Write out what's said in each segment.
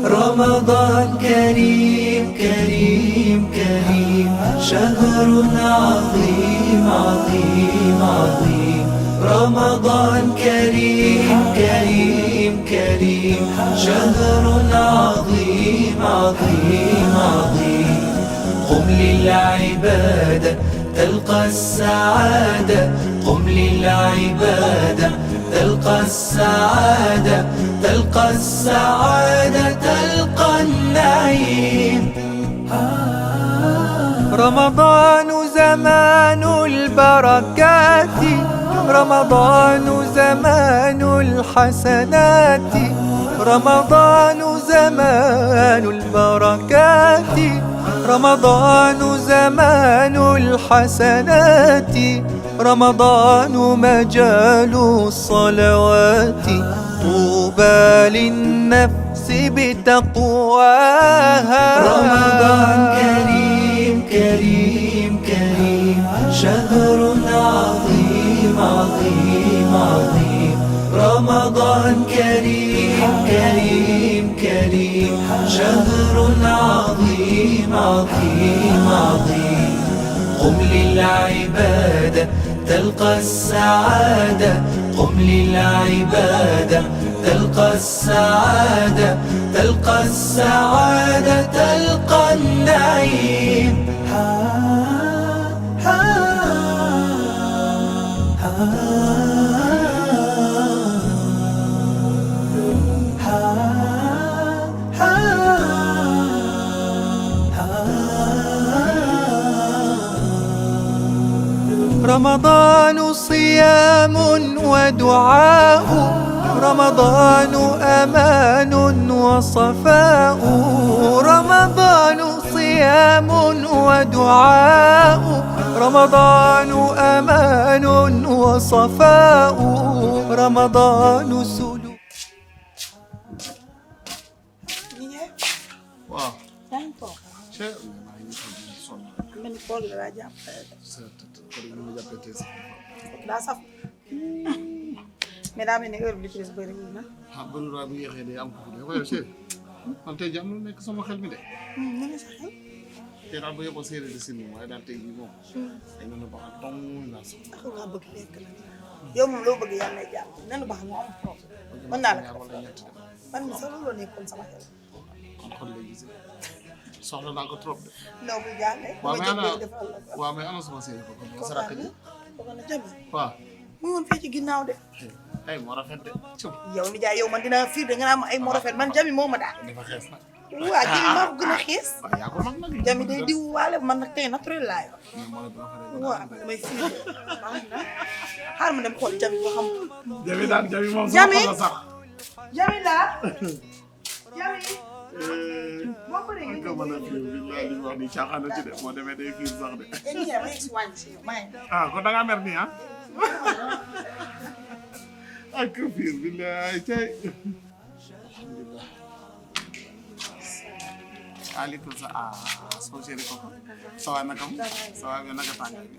رمضان كريم كريم كريم، شهر عظيم عظيم عظيم. رمضان كريم كريم كريم، شهر عظيم عظيم عظيم. قم للعبادة تلقى السعادة، قم للعبادة تلقى السعادة، تلقى السعادة تلقى النعيم. رمضان زمان البركات، رمضان زمان الحسنات، رمضان زمان البركات، رمضان زمان الحسنات، رمضان مجال الصلوات. طوبى للنفس بتقواها. رمضان كريم كريم كريم، شهر عظيم عظيم عظيم. رمضان كريم كريم كريم، شهر عظيم عظيم عظيم. قم للعبادة تلقى السعادة، قم للعبادة تلقى السعادة، تلقى السعادة تلقى النعيم. رمضان صيام ودعاء، رمضان أمان وصفاء، رمضان صيام ودعاء، رمضان أمان وصفاء، رمضان سلوك. waaw. yaa ngi toog. Cheikh. maa ngi sonn. mel ni koor gi la jàpp. daa saf. mais daa mel ni heure bi ci des bëri na. ah ba lu bu yéexee day am ko de waaye Cheikh man tey jàmm lu nekk sama xel mi de. na nga sa xel. tey daal bu yeboo séeréer de sin waaye daal tey jii moom. ay nanu baax a tong naa sax. ndax ngaa bëgg lekk la. yow moom loo bëgg yàlla nay jàpp nanu baax moo am problème. mën naa la ko wala ñett de. man mi sax looloo nekkoon sama xel. kon xool léegi soxla naa ko trop de. ndaw bi jàllee. waaw mais ana defal la ko. waaw mais ana sama séeréer ko kon sa rakk ji. kooku na jami. waaw. mu ngi woon fii ci ginnaaw de. ay moo rafet de. yow ni jaay yow man dinaa fiir de nga naan ma ay moo rafet man jami moo ma daal. dafa xees nag. waa jami maa ko gën a xiis. waaw yaa ko mag nag. jami day diw waale man nag tey naturel laa yor. mais moo la dina fa rek. waaw damay fiir de. baax na xaaral ma dem xool jami ba xam. jami daal jami moom sama Jami. xol la sax. jami laa. jami. boo ko man ka mën a fiir bi laa li wax ni caaxaan na ci de boo demee day fiir sax de. ah kon da ngaa mer nii ah. ak fiir bi laay tey. alhamdulilah. aleykum salaam soo chéri koko. ça va naka mu. ça va bien naka tàngaay bi.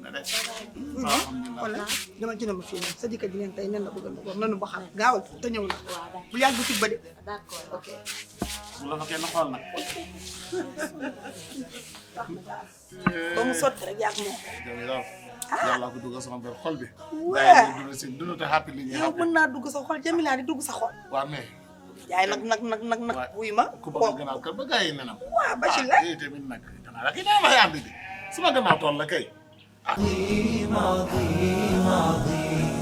na de. alhamdulilah. wala dama jënd ma fii nag sa jëkkër ji leen tey nen la bëgg na ko nanu ba xam gaawal te ñëw na bu yàgg ci ba de. d'accord ok. bu la fa kenn xool nag. ba mu sotti rek yàgg moom. jërëjëf daal. yàlla ko dugg sama biir xol bi. waa daa yi dund si dund te happy li ñuy yow happy. mën naa dugg sa xol Jamila di dugg sa xol. waa mais. yaay nag wuy ma. ku bëgg gannaaw kër ba gars yi nenam. waa ba ci la. ah tamit nag danaa la kii daa may ànd di sama gannaaw tool la kay. عظيم عظيم عظيم.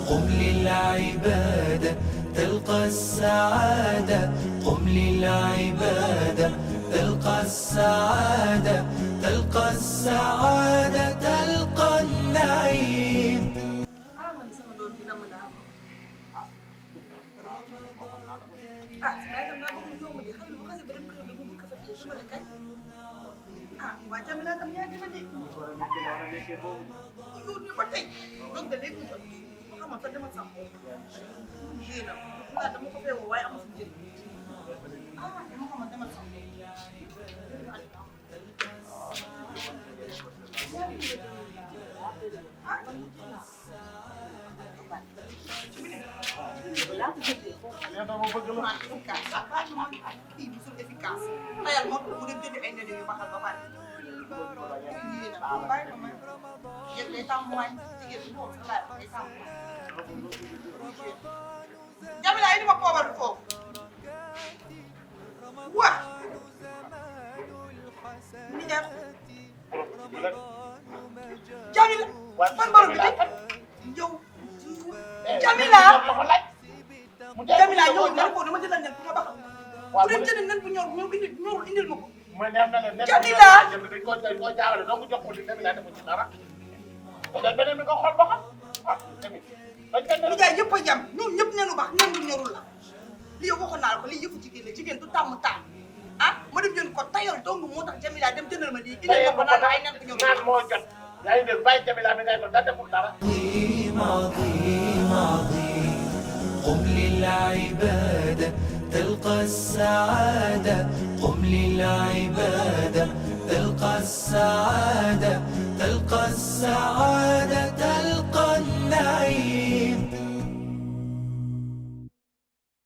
قم للعبادة تلقى السعادة، قم للعبادة تلقى السعادة، تلقى السعادة تلقى النعيم. waa Jamila tam yaa gën a dégg. yow nii ba tey donc de léegi ñu xam nga dama sax yéen a dama ko fee woo waaye amul njëriñ dama xam dama sax nee na ma bëgg la. kii bi suñu efficace tayal moo tax mu dem jëndi ay nene yu baxal ba pare yii na bàyyi ma yéen day tàmm waay jigéen bi moom sa laay day tàmm waay Jamila indi ma poobar bi foofu wa ni def Jamila ban borom bi yow Jamila Jamila ñëw nga ko dama jëndal nen bu ma baxal bu dem jënd nen bu ñor ñëw indil ma ko mooy neex na leen. Jamila dañ ko jaawale donc jox ko li Jamila defu ci dara. te beneen bi nga xool ba xam ah tamit. li jaay yëpp a jam ñoom ñëpp nenu bax nen bu ñorul la lii yow waxoon naa la ko lii yëpp jigéen la jigéen du tàmm tàmm ah ma dem jënd ko tayal dong moo tax Jamila dem jëndal ma lii indil ma ko naan ay nen bu ñorul naan moo jot. yaa ngi dégg bàyyi Jamila mi ngay doon da deful dara. عظيم عظيم عظيم قم للعبادة تلقى السعادة قم للعبادة تلقى السعادة تلقى السعادة تلقى النعيم